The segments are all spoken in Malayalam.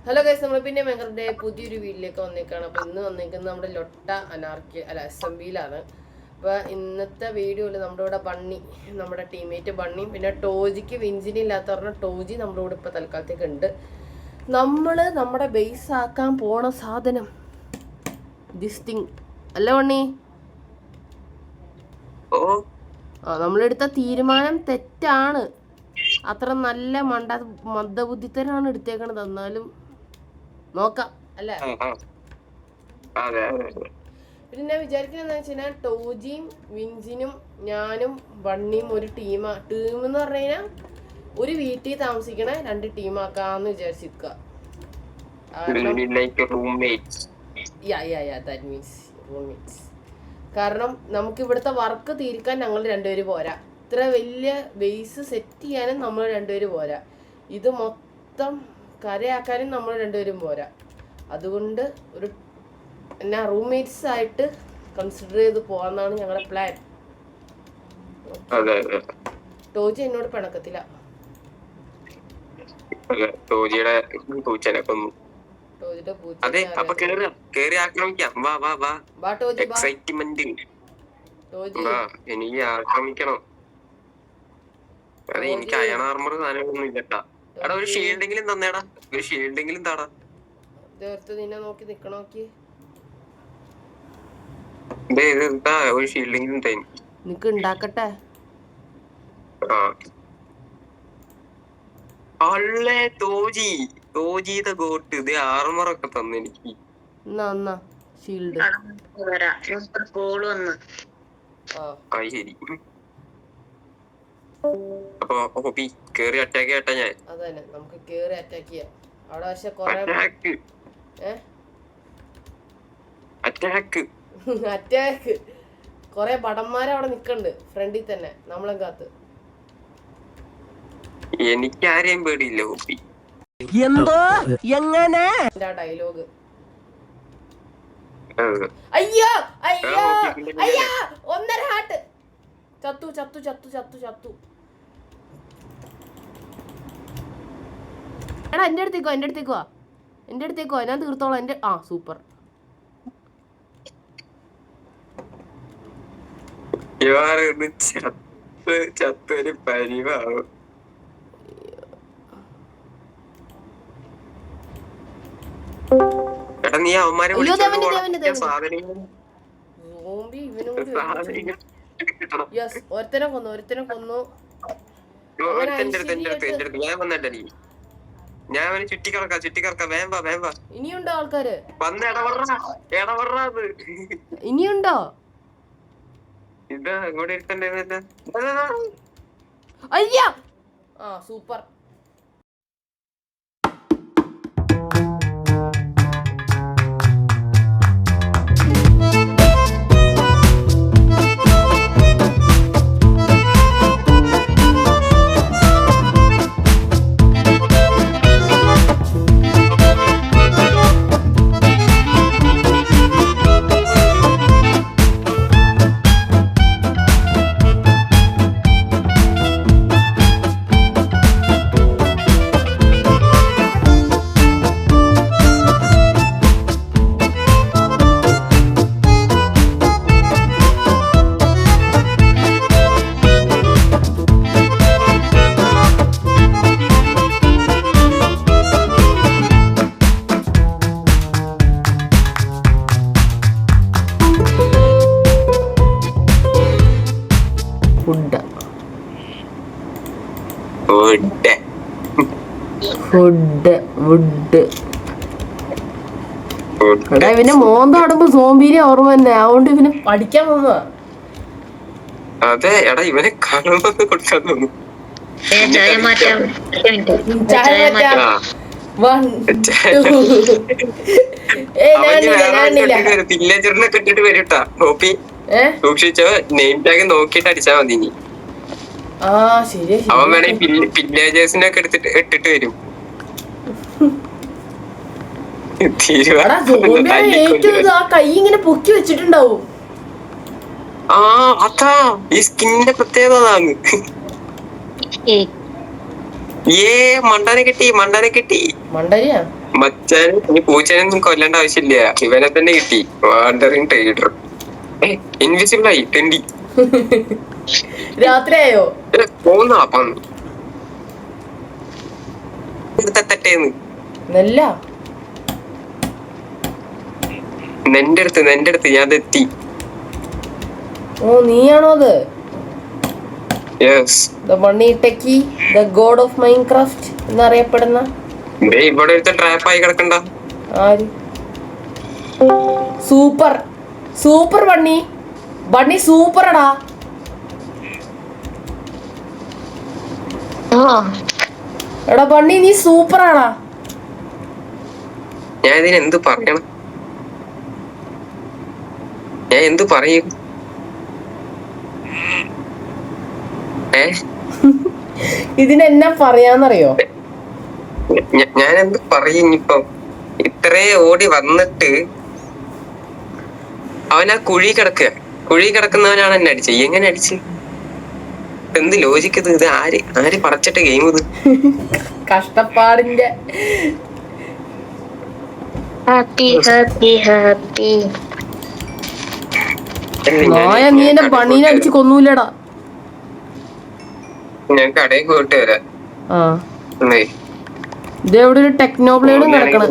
ഹലോ ഗൈസ്, നമ്മൾ പിന്നെ മെഹറിന്റെ പുതിയൊരു വീട്ടിലേക്ക് വന്നേക്കാണ്. അപ്പോൾ ഇന്ന് വന്നേക്കുന്നത് നമ്മുടെ ലൊട്ട അനാർക്കി അസംബ്ലിയിലാണ്. അപ്പോൾ ഇന്നത്തെ വീഡിയോയിൽ നമ്മുടെ ഇവിടെ ബണ്ണി, നമ്മുടെ ടീമേറ്റ് ബണ്ണിയും പിന്നെ ടോജിക്ക് വിഞ്ചിനി ഇല്ലാത്ത പറഞ്ഞാൽ ടോജി നമ്മുടെ കൂടെ ഇപ്പോൾ തൽക്കാലത്തേക്ക് ഉണ്ട്. നമ്മൾ നമ്മുടെ ബേസ് ആക്കാൻ പോണ സാധനം ദിസ് തിങ് അല്ല ബണ്ണി? നമ്മളെടുത്ത തീരുമാനം തെറ്റാണ്. അത്ര നല്ല മന്ദബുദ്ധിത്തരാണ് എടുത്തേക്കണത്. എന്നാലും നോക്കാം അല്ലേ? പിന്നെ ഞാൻ വിചാരിക്കുന്നത് വെച്ച് കഴിഞ്ഞാൽ ടോജിയും വിഞ്ചിനും ഞാനും ബണ്ണിയും ഒരു ടീം എന്ന് പറഞ്ഞു കഴിഞ്ഞാൽ ഒരു വീട്ടിൽ താമസിക്കണ 2 ടീമാക്കാന്ന് വിചാരിച്ചിരിക്കുക. കാരണം നമുക്ക് ഇവിടുത്തെ വർക്ക് തീർക്കാൻ ഞങ്ങൾ 2 പേര് പോരാ. ഇത്ര വലിയ ബേസ് സെറ്റ് ചെയ്യാനും നമ്മൾ 2 പേര് പോരാ. ഇത് മൊത്തം കരയാക്കാനും നമ്മൾ 2 പേരും പോരാ. അതുകൊണ്ട് ഒരു റൂംമേറ്റ്സ് ആയിട്ട് കൺസിഡർ ചെയ്ത് പോകാന്നാണ് ഞങ്ങളുടെ പ്ലാൻ. ടോജി എന്നോട് പിണക്കത്തില്ല. ടോജിയുടെ പൂച്ചനെ കൊന്നു. എനിക്ക് ആക്രമിക്കണം. അതെ, എനിക്ക് അയൺ ആർമർ സാധനമൊന്നും ഇല്ലട്ടാ. എടാ, ഒരു ഷീൽഡെങ്കിലും തന്നേടാ. ഒരു ഷീൽഡെങ്കിലും താടാ. നോക്കി നിക്കണോക്കി ഒരു ഷീൽഡെങ്കിലും നിനക്ക് ഉണ്ടാക്കട്ടെ. തോജിയുടെ ഗോട്ട് ഇത് ആർമറൊക്കെ തന്നു എനിക്ക്. ഷീൽഡ് ശരി. അപ്പൊ ഹോപ്പി കേറി അറ്റാക്ക് ചെയ്യട്ടെ ഞാൻ. അതന്നെ, നമുക്ക് കേറി അറ്റാക്ക് ചെയ്യാം. അവിടെ പക്ഷെ അറ്റാക്ക് കൊറേ ഭടന്മാരെ അവിടെ നിക്കണ്ട് ഫ്രണ്ടിൽ തന്നെ നമ്മളെ കാത്ത്. എനിക്കാരെയും പേടിയില്ല ഹോപ്പി. എന്തോ എങ്ങനെ ഡയലോഗ്. അയ്യോ അയ്യോ അയ്യോ, 1.5 ഹാർട്ട്. ചത്തു ചത്തു ചത്തു ചത്തു ചത്തു. എടാ എന്റെ അടുത്തേക്കോ ഞാൻ തീർത്തോളാം. സൂപ്പർ. ചത്തൊരു പരിവാവും. എടാ, നീ അവന്മാരെ ഒരുത്തനെ കൊന്നു. ഞാൻ വന്നിട്ടീ. ഞാൻ അവന് ചുറ്റിക്കറക്കാം. വേമ്പ ഇനിയുണ്ടോ ആൾക്കാര്? വന്ന് ഇനിയുണ്ടോ? ഇതാ ഇങ്ങോട്ട് ഇരുത്തണ്ടേ. അയ്യാ, സൂപ്പർ. ഇവന്റെ മോന്ത ആടുമ്പോ സോംബീനെ ഓർമ്മ തന്നെ. അതുകൊണ്ട് ഇവന് പഠിക്കാൻ വന്നതാ. അതെ, എടാ ഇവനെ കാണുമ്പോ കൊടുക്കാൻ തോന്നുന്നു. വില്ലേജറിനൊക്കെ ഇട്ടിട്ട് വരൂട്ടാ. നോക്കി സൂക്ഷിച്ചോ. നെയിം ടാഗ് നോക്കിട്ട് അടിച്ചാ മതി. ഇനി അവൻ വേണേ വില്ലേജേഴ്സിനൊക്കെ ഇട്ടിട്ട് വരും. കൈ ഇങ്ങനെ പൊക്കി വെച്ചിട്ടുണ്ടാവും. അതാ ഈ സ്കിന്നിന്റെ പ്രത്യേകത. മണ്ടനെ കിട്ടി. മണ്ടരിയാ മച്ചാൻ ഇനി പൂച്ചേനൊന്നും കൊല്ലേണ്ട ആവശ്യമില്ല, ഇവനെ തന്നെ കിട്ടി. വാണ്ടറിങ് ട്രേഡർ ഇൻവിസിബിൾ ആയി 20. രാത്രിയായോ? പോന്നപ്പം തട്ടേന്ന് നെല്ല നിന്റെ അടുത്ത് ഞാൻ എത്തി. ഓ നീയാണോ അത്? Yes. The bunny techie, the God of Minecraft എന്നറിയപ്പെടുന്ന ഇവിടെ ഒരുത്ത ട്രാപ്പായി കിടക്കണ്ട. ആര്? Super super bunny. ബണ്ണി സൂപ്പറടാ. എടാ ബണ്ണി നീ സൂപ്പറാടാ. ഞാൻ ഇതിന് എന്ത് പറയണം? ഞാൻ എന്ത് പറയും? ഇതിനെന്നാ പറയാന്നറിയോ? ഞാൻ എന്ത് പറയും ഇപ്പൊ? ഇത്രേ ഓടി വന്നിട്ട് അവനാ കുഴി കിടക്കുന്നവനാണ് എന്നെ അടിച്ചത്. എങ്ങനെ അടിച്ച്? എന്ത് ലോജിക്ക് ഇത്? ഇത് ആര് പടച്ചിട്ട ഗെയിം ഇത്? കഷ്ടപ്പാടിന്റെ നായ നീ എന്നെ ബണ്ണീനെ അടിച്ച് കൊന്നൂലടാ. ഞാൻ കടയിൽ പോയിട്ട് വരാം. ഇതെവിടെ ഒരു ടെക്നോ ബ്ലേഡും കിടക്കണം.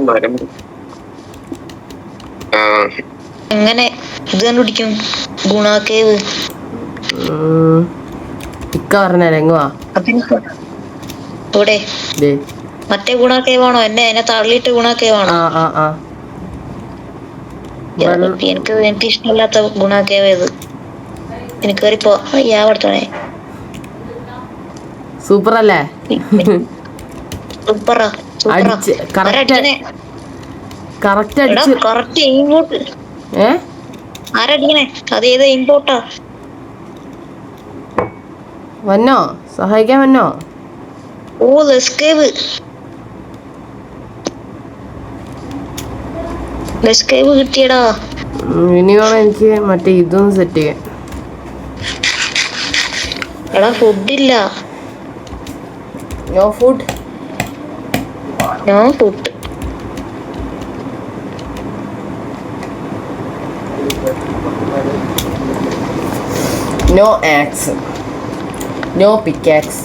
എങ്ങനെ ഇത് കണ്ടുപിടിക്കും? ഗുണാക്കേവ് ഇക്ക പറഞ്ഞുവാ ഇവിടെ മറ്റേ ഗുണാക്കേവാണോ? എന്നെ തള്ളിയിട്ട് ഗുണാക്കേവാണോ? എനിക്ക് ഇഷ്ടമില്ലാത്ത ഗുണാക്കേവ് ഇത്. എനിക്ക് കയറിപ്പോ യാവടത്തോണേ. സൂപ്പർ അല്ലേ? സൂപ്പറാ. ആരടിക്കണേ? അതേത് ഇമ്പോർട്ടാ? വന്നോ സഹായിക്കാൻ വന്നോ? ഓ ലെസ്കേവ് കിട്ടിയടാ. ഇനി വേണം എനിക്ക് മറ്റേ ഇതൊന്നും സെറ്റ് ചെയ്യാൻ. എടാ ഫുഡില്ല. No food. No axe, no pickaxe,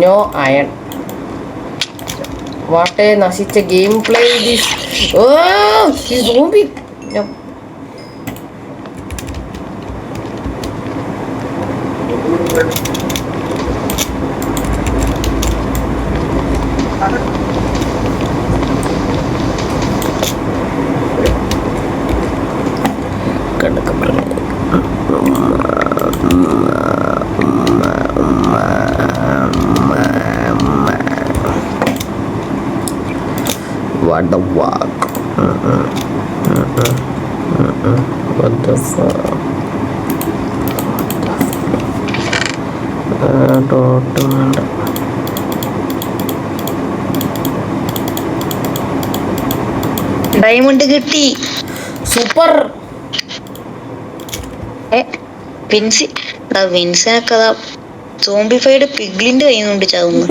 no iron. What a നശിച്ച ഗെയിം പ്ലേ ദിസ്. ഓ ഈ zombie. What the fuck? What the fuck? Diamond കിട്ടി. സൂപ്പർ. വിൻസിനൊക്കെ സോംബിഫൈഡ് പിഗ്ലിന്റെ കയ്യുന്നുണ്ട് ചാവുന്നു.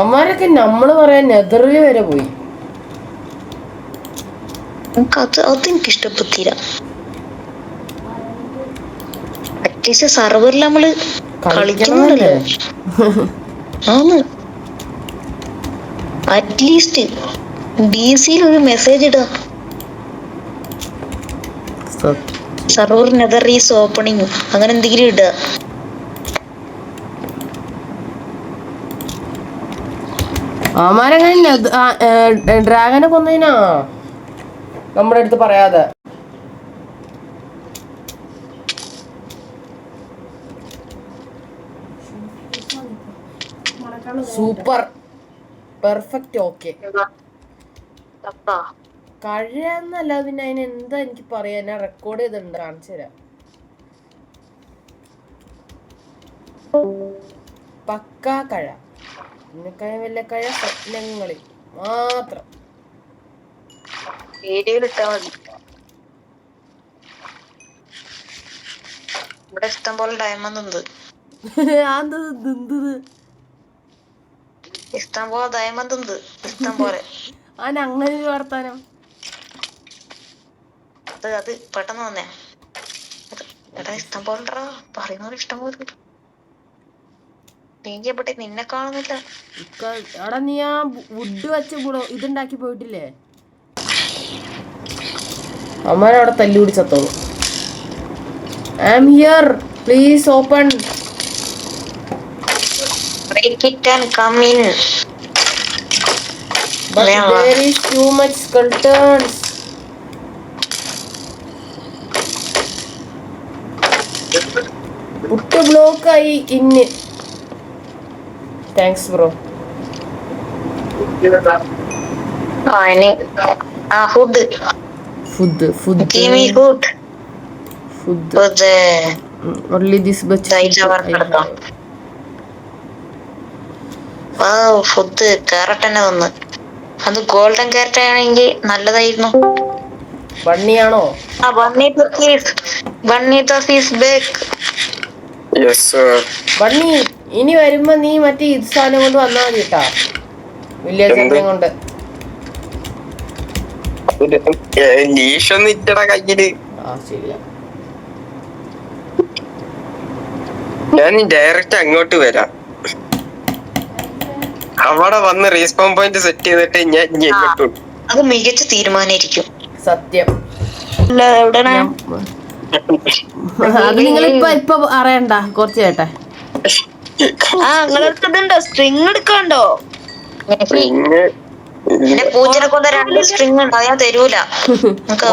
അമ്മാരൊക്കെ നമ്മള് പറയാൻ നെതറില് വരെ പോയി. അതെനിക്ക് ഇഷ്ടപ്പെട്ടില്ല. അറ്റ്ലീസ്റ്റ് സർവറിൽ നമ്മള് കളിക്കണമല്ലോ. അറ്റ്ലീസ്റ്റ് DC-യിൽ ഒരു മെസ്സേജ് ഇടുക. സർവർ നെതർ ഈസ് ഓപ്പണിങ് അങ്ങനെ എന്തെങ്കിലും ഇടുക. അമാരങ്ങനെ ഡ്രാഗനെ കൊന്നതിനാ നമ്മുടെ അടുത്ത് പറയാതെ. Super perfect. ഓക്കെ കഴിയാന്നല്ല, പിന്നെ അതിന് എന്താ എനിക്ക് പറയാ? ഞാൻ റെക്കോർഡ് ചെയ്തിട്ടുണ്ട്, കാണിച്ചു തരാം. പക്കാ കഴ, പിന്നെക്കഴ വല്ലക്കഴ സ്വപ്നങ്ങളിൽ മാത്രം. വീഡിയോയിലിട്ടാ മതി. ഇവിടെ ഇഷ്ടം പോലെ ഡയമണ്ട് ഉണ്ട്. ഇഷ്ടം പോലെ ഡയമണ്ട് ഉണ്ട്, ഇഷ്ടം പോലെ. അങ്ങനെ ഒരു വർത്താനം. അത് പെട്ടെന്ന് വന്നേ. എടാ ഇഷ്ടം പോലെ പറയുന്നവര് ഇഷ്ടം പോലെ. നീ എവിടെ? നിന്നെ കാണുന്നില്ല. എടാ നീ ആ വുഡ് വെച്ച് ഇതുണ്ടാക്കി പോയിട്ടില്ലേ? അമ്മനവിടെ തല്ലി പിടിച്ചത്തോളൂ. I am here, please open. Break it and come in. But there is too much skeletons. Puttu block ആയി ഇന്ന്. Thanks bro. Food. Give me food. Food. Food. Only this much. Food carrot തന്നെ തന്ന്. അത് ഗോൾഡൻ ക്യാരറ്റ് ആണെങ്കിൽ നല്ലതായിരുന്നു. ബണ്ണിയാണോ? ബണ്ണി ഇനി വരുമ്പോ നീ മറ്റേ ഇത് സാധനം കൊണ്ട് വന്നാ മതി കേട്ടാ, വില്ലേജ് കൊണ്ട്. ശരിയാ. ഞാൻ ഡയറക്റ്റ് അങ്ങോട്ട് വരാം, അവിടെ വന്ന് റീസ്പോൺ പോയിന്റ് സെറ്റ് ചെയ്തിട്ട് ഞാൻ ഇങ്ങോട്ട്. അത് മികച്ച തീരുമാനമായിരിക്കും. സത്യം. അത് നിങ്ങൾ ഇപ്പൊ അറിയണ്ട, കുറച്ച് കേട്ടെ. സ്ട്രിങ് എടുക്കണ്ടോ? പൂച്ചനെ കൊണ്ട് 2 സ്ട്രിങ് ഉണ്ട്, ഞാൻ തരൂല.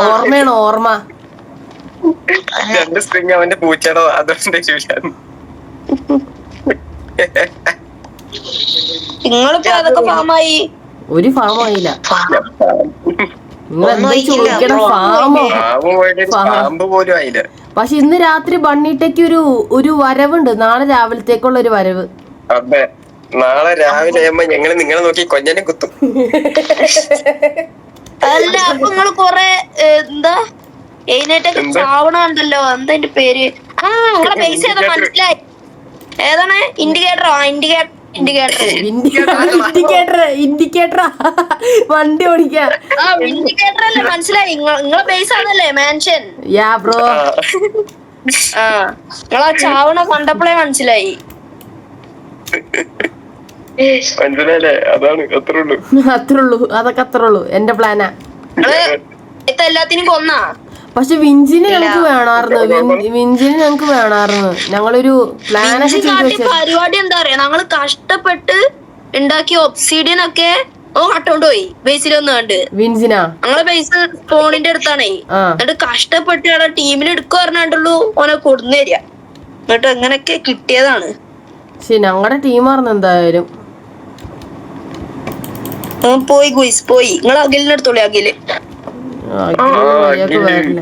ഓർമ്മയാണോ? ഓർമ്മ 2 സ്ട്രിങ് അവന്റെ പൂച്ചടോ, അതുകൊണ്ട് ഒരു ഫാം ആയില്ല. നിങ്ങൾ എന്താ ചോദിക്കണം? പക്ഷെ ഇന്ന് രാത്രി ബണ്ണിട്ടേക്ക് ഒരു വരവുണ്ട്, നാളെ രാവിലത്തേക്കുള്ള ഒരു വരവ്. അതെ, നാളെ രാവിലെ ആകുമ്പോ ഞങ്ങള് നിങ്ങളെ നോക്കി കൊഞ്ഞനെ കുത്തും. അല്ല, അപ്പൊ നിങ്ങള് കൊറേ എന്താ എഴുന്നേറ്റൊക്കെ ചാവണുണ്ടല്ലോ, എന്താ എന്റെ പേര്? നിങ്ങളെ പൈസ ഏതാ മനസ്സിലായി? ഏതാണ്? ഇൻഡിക്കേറ്ററോ? ഇൻഡിക്കേറ്റർ വണ്ടി ഓടിക്കാൻ. ഇൻഡിക്കേറ്റർ അല്ലേ, മനസ്സിലായി. നിങ്ങളെ പൈസ ആണല്ലേ മാൻഷൻ. Yeah bro. നിങ്ങളാ ചാവണ കണ്ടപ്പോഴേ മനസ്സിലായി. അത്രേ ഉള്ളൂ, അതൊക്കെ അത്രേ ഉള്ളൂ. എന്റെ പ്ലാനാ. എല്ലാത്തിനും കൊന്നാ. പക്ഷെ വിഞ്ചിന് ഞങ്ങക്ക് വേണമായിരുന്നു. ഞങ്ങളൊരു പ്ലാനൊക്കെ പരിപാടി എന്താ പറയാ, ഞങ്ങള് കഷ്ടപ്പെട്ട് ഉണ്ടാക്കിയ ഒബ്സീഡിയൻ ഒക്കെ കട്ടോണ്ട് പോയി ബേസിലൊന്നും കണ്ട്. വിൻസിനാ ഞങ്ങളെ ബേസ് ഫോണിന്റെ അടുത്താണേ. എന്നിട്ട് കഷ്ടപ്പെട്ട് ടീമിൽ എടുക്കുക പറഞ്ഞുള്ളൂ ഓനെ കൊടുന്നു തരിക. എന്നിട്ട് അങ്ങനെയൊക്കെ കിട്ടിയതാണ്. പക്ഷെ ഞങ്ങളുടെ ടീമായിരുന്നു എന്തായാലും. പോയി ഗുയിസ് പോയി. നിങ്ങൾ അഖിലിന്റെ അടുത്തോളി. അഖില് വരില്ല.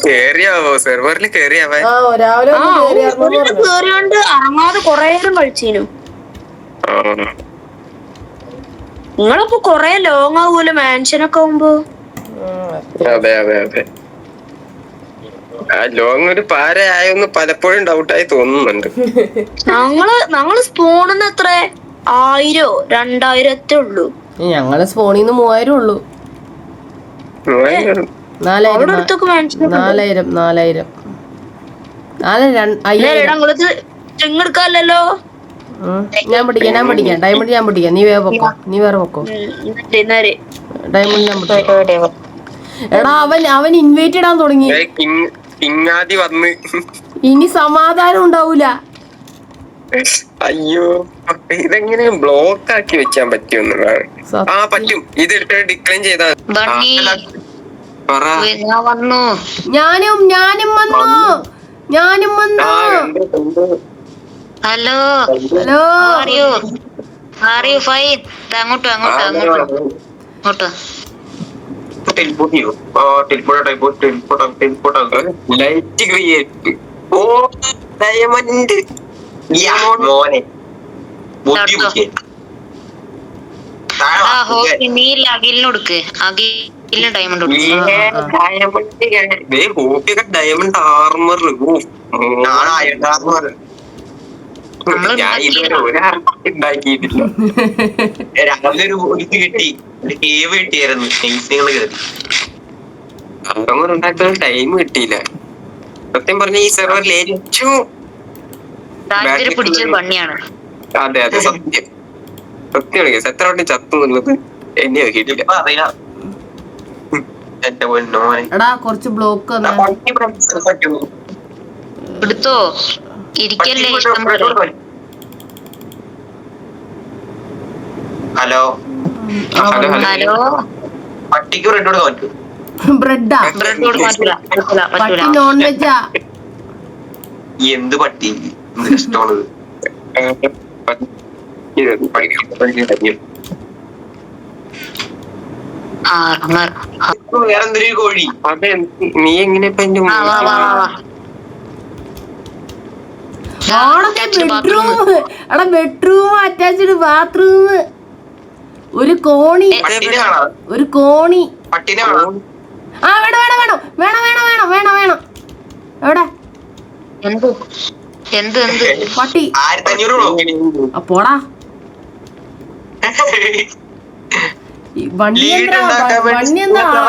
കേറിയോണ്ട് ഇറങ്ങാതെ കൊറേ നേരം കളിച്ചീനു. നിങ്ങളിപ്പോ കൊറേ ലോങ് ആവൂലോ മാൻഷനൊക്കെ ആവുമ്പോ. അതെ അതെ അതെ, ആ ലോങ് ഒരു പാരയായൊന്ന് പലപ്പോഴും ഡൗട്ടായി തോന്നുന്നുണ്ട്. ഞങ്ങള് സ്പോണെന്ന് എത്ര 1000 2000 ഉള്ളൂ. ഞങ്ങള് സ്പോണിന്ന് 3000 ഉള്ളൂ. 4000 എടുക്കാല്ലോ. ഞാൻ പഠിക്കാം. ഡയമണ്ട് ഞാൻ പഠിക്കാം. നീ വേറെ പൊക്കോ. ഡയമണ്ട് ഞാൻ പഠിക്കാം. എടാ അവൻ ഇൻവൈറ്റ് ഇടാൻ തുടങ്ങി. ഇനി സമാധാനം ഉണ്ടാവൂല. അയ്യോ, ഇതെങ്ങനെ ബ്ലോക്ക് ആക്കി വെക്കാൻ പറ്റുമെന്നുള്ളതാണ്. പറ്റും. ഇത് എടുത്തിട്ട് ഡിക്ലൈൻ ചെയ്താൽ ഞാനും വന്നു. Hello fine. അങ്ങോട്ടോ ലൈറ്റ് ക്രിയേറ്റ്. ഓ ഡയമണ്ട് മോനെ. അഖിലിനൊടുക്ക്. അഖിലിന് ഡയമണ്ട് ഡയമണ്ട് ആർമർ. ഞാൻ ഇതുവരെ ഉണ്ടാക്കിയിട്ടില്ല. രാവിലെ ഒരു കിട്ടി, ഒരു കേവ് കിട്ടിയായിരുന്നു, നൈസിങ്ങൾ കയറി. അങ്ങനെ ഉണ്ടാക്കുന്ന ടൈം കിട്ടിയില്ല. സത്യം പറഞ്ഞ ഈ സെർവറിൽ ഏറ്റവും പിടിച്ചത് പണിയാണ്. അതെ അതെ സത്യം സത്യമാണ്. എത്ര വട്ടം ചത്തു എന്നുള്ളത് എന്നെ നോക്കിയിട്ടില്ല. എന്റെ പൊന്നോനെ എടാ കുറച്ച് ബ്ലോക്ക് എടുത്തോ, ഇരിക്കല്ലേ ഇഷ്ടം പോലെ. ഹലോ ഹലോ, പട്ടിക്ക് ബ്രെഡ് കൊടുക്കാൻ പറ്റൂ? ബ്രെഡാ? ബ്രെഡ് പറ്റൂല, പട്ടി നോൺ വെജാ. എന്ത് പട്ടി ഇഷ്ടമാണത്? വേറെന്തൊരു കോഴി? അതെ, നീ എങ്ങനെ ഇപ്പൊ എന്റെ ബെഡ്റൂം? എടാ ബെഡ്റൂം അറ്റാച്ച്ഡ് ബാത്റൂം, ഒരു കോണി, ഒരു കോണി. പട്ടിനെ ആ വേണം വേണം വേണം വേണം വേണം വേണം വേണം വേണം. എവിടെ? എന്ത് എന്ത് എന്ത് പട്ടി. 1500 അപ്പോടാ വണ്ടി എന്താ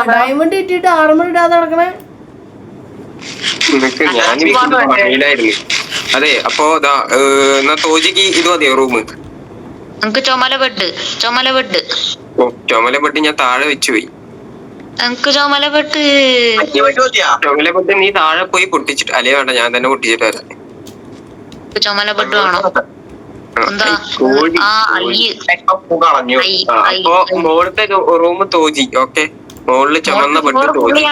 ഡയമണ്ട് ഇട്ടിട്ട് ആർമർ ഇടാതെ നടക്കണേ? ഞാനില്ലായിരുന്നു. അതെ, അപ്പൊ എന്നാ തോജിക്ക് ഇത് മതിയോ റൂം? നമുക്ക് ചുമല ബെഡ് ചുമല ബെഡ് ഞാൻ താഴെ വെച്ചു പോയി. നമുക്ക് ചുമല ബെഡ് നീ താഴെ പോയി പൊട്ടിച്ചിട്ട്, അല്ലേ വേണ്ട ഞാൻ തന്നെ പൊട്ടിച്ചിട്ട് വരാം. ചുമല ബെഡ് വേണോ? എന്താ അപ്പൊ മോളത്തെ റൂം തോജി. ഓക്കെ, മോളില് ചുമന്ന ബെഡ് തോജി.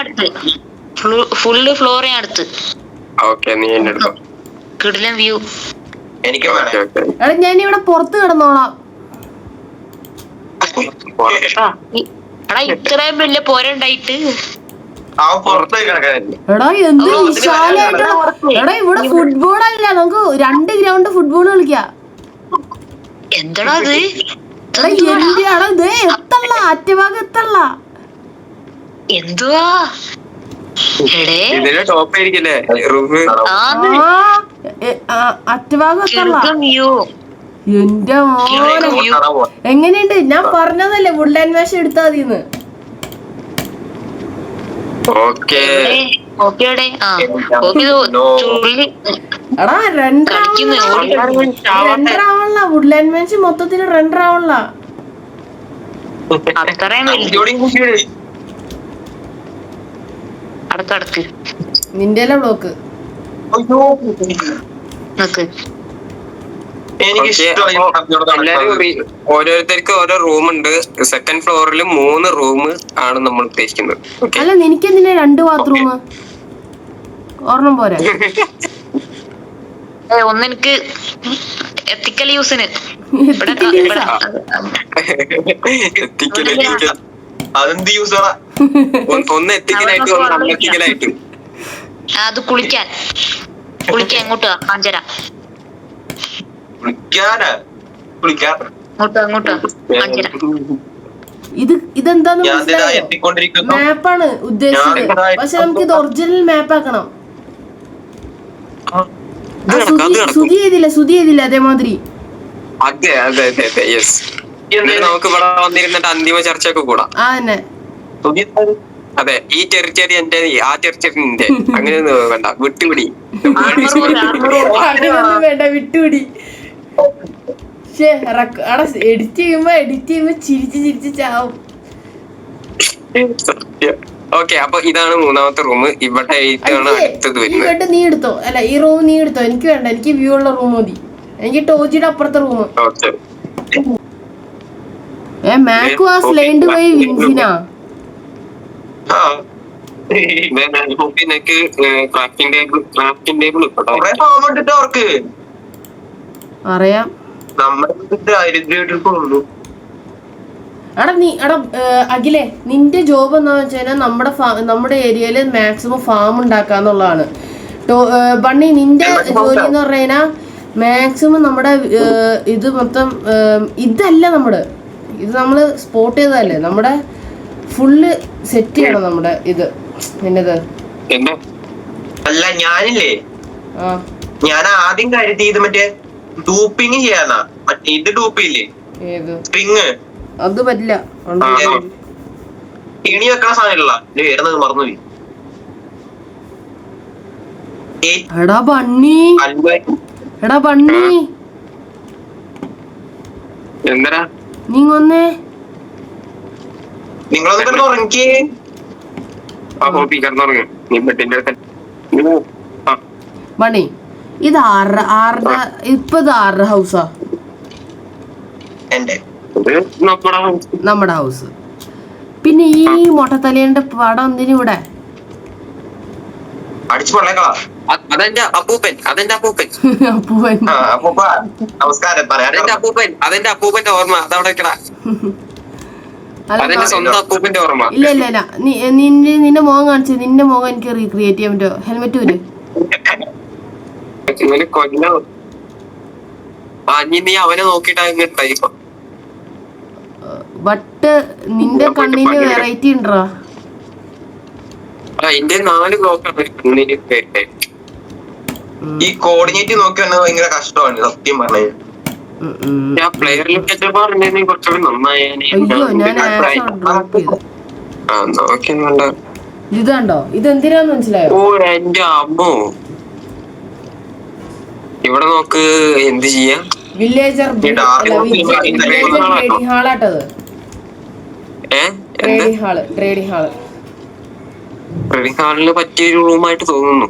ഫുള്ള് ഫ്ലോർ ഞാൻ അടുത്ത്. ഓക്കെ, നീ എന്നെ എടുത്തോ. കിടിലൻ വ്യൂ. എനിക്ക് ഞാൻ ഇവിടെ പുറത്ത് കിടന്നോളാം. എടാ ഇത്രയും വലിയ പോരണ്ടായിട്ട് എടാ എന്ത് വിശാലായിട്ടുള്ള. എടാ ഇവിടെ ഫുട്ബോൾ അല്ല, നമുക്ക് 2 ഗ്രൗണ്ട് ഫുട്ബോൾ കളിക്കാം. എന്താടാ അത്? എത്തല്ല, അറ്റഭാഗം എത്തല്ല. എന്തുവാ ടോപ്പ് ആയിരിക്കല്ലേ റൂം? അറ്റഭാഗം എത്തല്ല. എന്റെ മോനെ എങ്ങനെയുണ്ട്? ഞാൻ പറഞ്ഞതല്ലേ വുഡ്ലാൻഡ് വേഷം എടുത്താ മതിന്ന്. എടാ രണ്ടരാവണല്ല, വുഡ്ലാൻഡ് വേഷം മൊത്തത്തില് രണ്ടരാവണല്ല. നിന്റെ ബ്ലോക്ക്. ഓരോരുത്തർക്ക് ഓരോ റൂം ഉണ്ട്. സെക്കൻഡ് ഫ്ലോറിൽ 3 റൂം ആണ് നമ്മൾ ഉദ്ദേശിക്കുന്നത്. അല്ല നിനക്കെന്തിനാ 2 ബാത്റൂം? ഒരെണ്ണം പോരാ? ഒന്നെനിക്ക് എത്തിക്കൽ യൂസിന്. അതെന്ത് യൂസാ? ഒന്ന് എത്തിക്കലായിട്ട്, ഒന്ന് അൺഎത്തിക്കലായിട്ട്. അത് കുളിക്കാൻ എങ്ങോട്ട് കാഞ്ചര? ഇതെന്താന്ന് മനസ്സിലായോ? മാപ്പാണ് ഉദ്ദേശിച്ചത്, പക്ഷെ നമുക്ക് ഇത് ഒറിജിനൽ മാപ്പ് ആക്കണം. സുധി ചെയ്തില്ല അതേമാതിരി. അതെ അതെ അതെ അതെ യെസ്. നമുക്ക് ഇവിടെ വന്നിരുന്നിട്ട് അന്തിമ ചർച്ചയൊക്കെ കൂടാം. അതന്നെ. അതെ, ഈ ടെറിറ്ററി എന്റെ, ആ ടെറിറ്ററി നിന്റെ, അങ്ങനെയൊന്നും വേണ്ട. വിട്ടുപിടി വേണ്ട, വിട്ടുപിടി. എഡിറ്റ് ചെയ്യുമ്പോ ചിരിച്ച് ചാവും. ഓക്കെ, അപ്പൊ ഇതാണ് 3ാമത്തെ റൂം. ഇവിടെ അടുത്തത് വരുന്നത്. നീ എടുത്തോ, അല്ല ഈ റൂം നീ എടുത്തോ. എനിക്ക് വേണ്ട, എനിക്ക് വ്യൂ ഉള്ള റൂം മതി. എനിക്ക് ടോജിയുടെ അപ്പുറത്തെ room. Mac was learned by വിൻസിന. അറിയാം. എടാ അഖിലേ, നിന്റെ ജോബ് എന്താന്ന് വെച്ച് കഴിഞ്ഞാൽ നമ്മുടെ ഏരിയയില് മാക്സിമം ഫാം ഉണ്ടാക്കാന്നുള്ളതാണ്. ബണ്ണി നിന്റെ ജോലി എന്ന് പറഞ്ഞു കഴിഞ്ഞാൽ മാക്സിമം നമ്മുടെ ഇത് മൊത്തം ഇതല്ല, ഇത് നമ്മള് സ്പോട്ട് ചെയ്തതല്ലേ, നമ്മുടെ ഫുള്ള് സെറ്റ് ചെയ്യണം നമ്മുടെ ഇത്. എന്നത് അല്ല, ഞാനില്ലേ, ഞാൻ ആദ്യം കരുതി ഇത് മറ്റേ ഡൂപ്പിങ് ചെയ്യാനാ മറ്റേ ഇത് ഡൂപ്പില്ലേ ഏത് സ്ട്രിങ് അത് പറ്റില്ല എണി വെക്കണ സാധനമല്ല വരുന്നത് മറന്നുപോയി എടാ ബണ്ണി എന്തരാ നീങ്ങൊന്നേ നിങ്ങളൊന്ന് കിടന്ന് ഉറങ്ങി കിടന്നുറങ്ങി നീ ബെഡിന്റെ ബണ്ണി ഇത് ആരുടെ ഇപ്പൊ ഇത് ആരുടെ ഹൗസാ? നമ്മുടെ ഹൗസ്. പിന്നെ ഈ മൊട്ടത്തലേന്റെ പടം എന്തിനും ഇവിടെ? അതെന്റെ അപ്പൂപ്പൻ അപ്പൂപ്പൻ നമസ്കാരം അതെന്റെ അപ്പൂപ്പന്റെ ഓർമ്മ അതവിടെ അതെന്റെ സ്വന്തം അപ്പൂപ്പന്റെ ഓർമ്മ. ഇല്ല നിന്റെ മുഖം കാണിച്ചു. നിന്റെ മുഖം എനിക്ക് റീക്രിയേറ്റ് ചെയ്യാൻ പറ്റുമോ? ഹെൽമെറ്റ് വരും കൊല്ലോ നീ അവനെ നോക്കിട്ടാ. ബട്ട് നിന്റെ കണ്ണിന് വെറൈറ്റി ഉണ്ടോ? എന്റെ 4 ബ്ലോക്കാണ്. ഈ കോർഡിനേറ്റ് നോക്കിയാണ് ഭയങ്കര കഷ്ടമാണ് സത്യം പറഞ്ഞു. ഞാൻ പ്ലെയറിൽ കുറച്ചുകൂടി നന്നായേനെ. ഇതാണ്ടോ ഇത് എന്തിനാന്ന് മനസ്സിലായോ? ഓ എന്റെ അമ്മോ ഇവിടെ നോക്ക് എന്ത് ചെയ്യാ. വില്ലേജർ ഹാളാട്ടത്. ട്രേഡിംഗ് ഹാളിന് പറ്റിയൊരു റൂമായിട്ട് തോന്നുന്നു.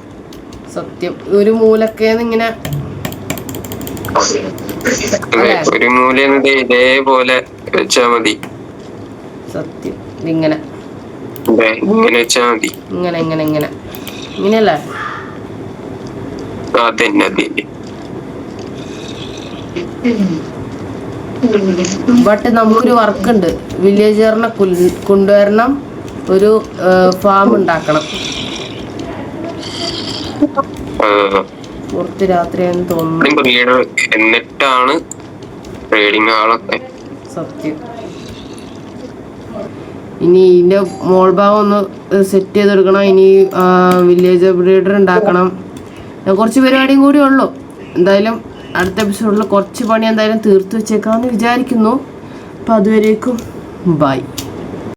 സത്യം ഒരു മൂലക്കേന്ന് ഇങ്ങനെ ഒരു മൂലന്ന് ഇതേപോലെ വെച്ചാ മതി. സത്യം ഇങ്ങനെ ഇങ്ങനെ വെച്ചാ മതി. ഇങ്ങനെയല്ലേ? അതന്നെ ബട്ട് നമുക്കൊരു വർക്ക് ഉണ്ട്. വില്ലേജറിനെ കൊണ്ടുവരണം, ഒരു ഫാം ഉണ്ടാക്കണം. പുറത്ത് രാത്രിയാന്ന് തോന്നുന്നു. എന്നിട്ടാണ് ട്രേഡിംഗ് ഹാളൊക്കെ. സത്യം ഇനി ഇതിന്റെ മോൾ ഭാഗം ഒന്ന് സെറ്റ് ചെയ്തെടുക്കണം. ഇനി വില്ലേജ് ബ്രീഡർ ഉണ്ടാക്കണം. കുറച്ച് പരിപാടിയും കൂടി ഉള്ളു. എന്തായാലും അടുത്ത എപ്പിസോഡിൽ കുറച്ച് പണി എന്തായാലും തീർത്തു വെച്ചേക്കാമെന്ന് വിചാരിക്കുന്നു. അപ്പം അതുവരേക്കും ബൈ.